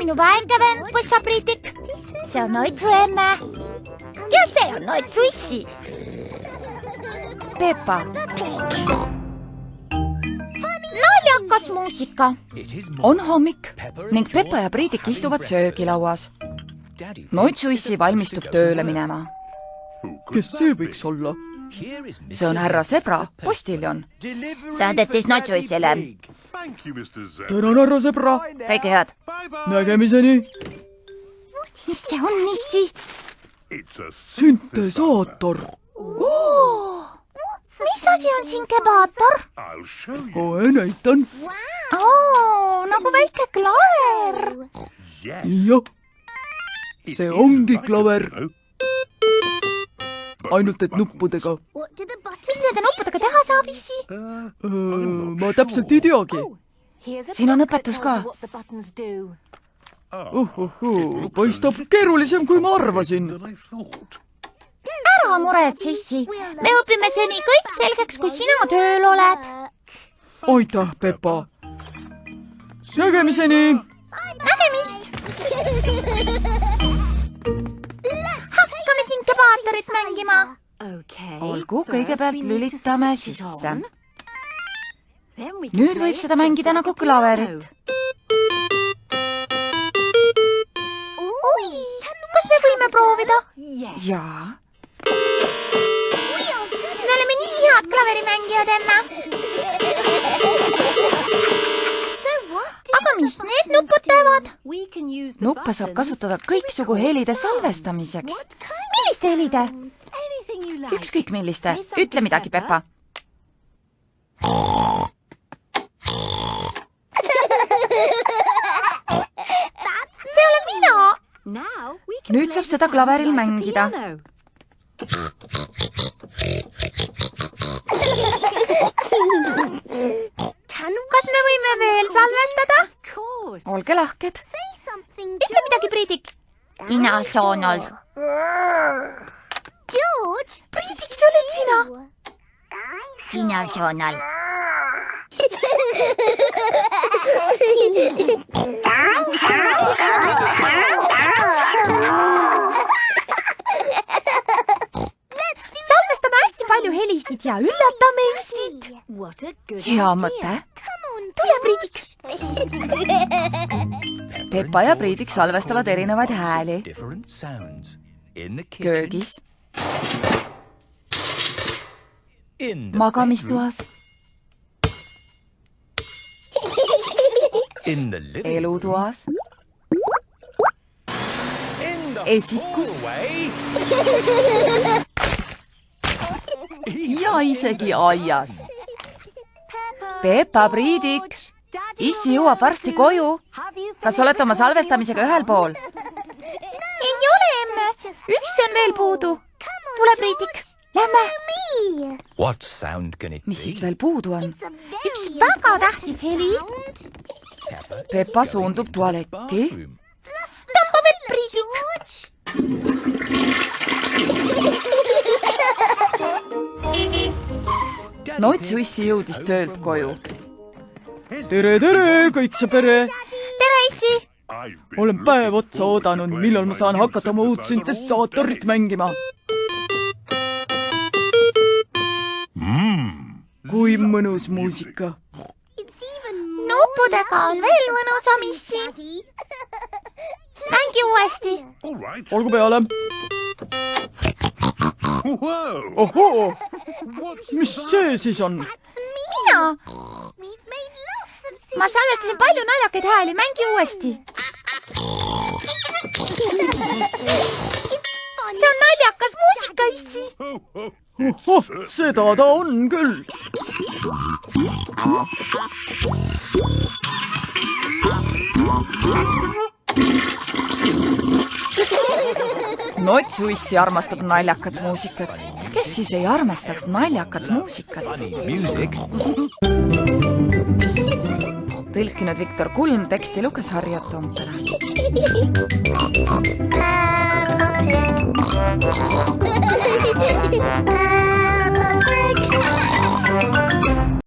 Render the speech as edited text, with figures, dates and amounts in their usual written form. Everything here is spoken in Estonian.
minu väike vend, pussapriitik. See on Noitsu emme. Ja see on Noitsu issi. Peppa. Naljakas muusika. On hommik ning Peppa ja Priidik istuvad söögilauas. Noitsu issi valmistub tööle minema. Kes see võiks olla? See on härra Zebra, postiljon. Saadetis Noitsu issile. Tänan, härra Zebra. Kõige head. Nägemiseni. Mis see on, issi? Süntesaator. Mis asi on sinkebaator? Kohe näitan. Nagu väike klaver. Jah, see ongi klaver. Ainult et nuppudega. Mis nende nuppudega teha saab, issi? Ma täpselt ei teagi. Siin on õpetus ka. Paistab keerulisem, kui ma arvasin. Ära muretsi, issi. Me õpime seni kõik selgeks, kui sina tööl oled. Aitäh, Peppa. Nägemiseni. Nägemist. Hakkame sinkebaatorit mängima. Olgu, kõigepealt lülitame sisse. Nüüd võib seda mängida nagu klaverit. Oi, kas me võime proovida? Jaa. Me oleme nii head klaverimängijad, emme. Aga mis need nupud teevad? Nuppe saab kasutada kõiksugu helide salvestamiseks. Milliste helide? Ükskõik milliste. Ütle midagi, Peppa. See olen mina. Nüüd saab seda klaveril mängida. Kas me võime veel salvestada? Olge lahked. Ütle midagi, Priidik. Tina Soonol. Priidik, see oled sina. Tina Soonol. Salvestame hästi palju helisid ja üllatame issid. Hea mõte. Tule, Priidik. Peppa ja Priidik salvestavad erinevaid hääli. Köögis. Magamistuas. Elutuas. Esikus. Ja isegi aias. Peppa, Priidik. Issi jõuab varsti koju. Kas olete oma salvestamisega ühel pool? Ei ole, emme. Üks on veel puudu. Tule, Priidik. Lähme. Mis siis veel puudu on? Üks väga tähtis heli. Peppa suundub tualetti. Tõmba vett, Priidik. Noitsu issi jõudis töölt koju. Tere, kõik see pere. Tere, issi. Olen päev otsa oodanud, millal ma saan hakata oma uut syntesaatorit mängima. Kui mõnus muusika. Nuppudega on veel mõnusam, issi. Mängi uuesti. Olgu peale. Ohoo! Mis see siis on? Mina. Ma salvestasin palju naljakaid hääli. Mängi uuesti. See on naljakas muusika, issi. Seda ta on küll. Noitsu issi armastab naljakat muusikat. Kes siis ei armastaks naljakat muusikat? Tõlkinud Viktor Kulm, teksti luges Harja Toompere. Peppa Pig.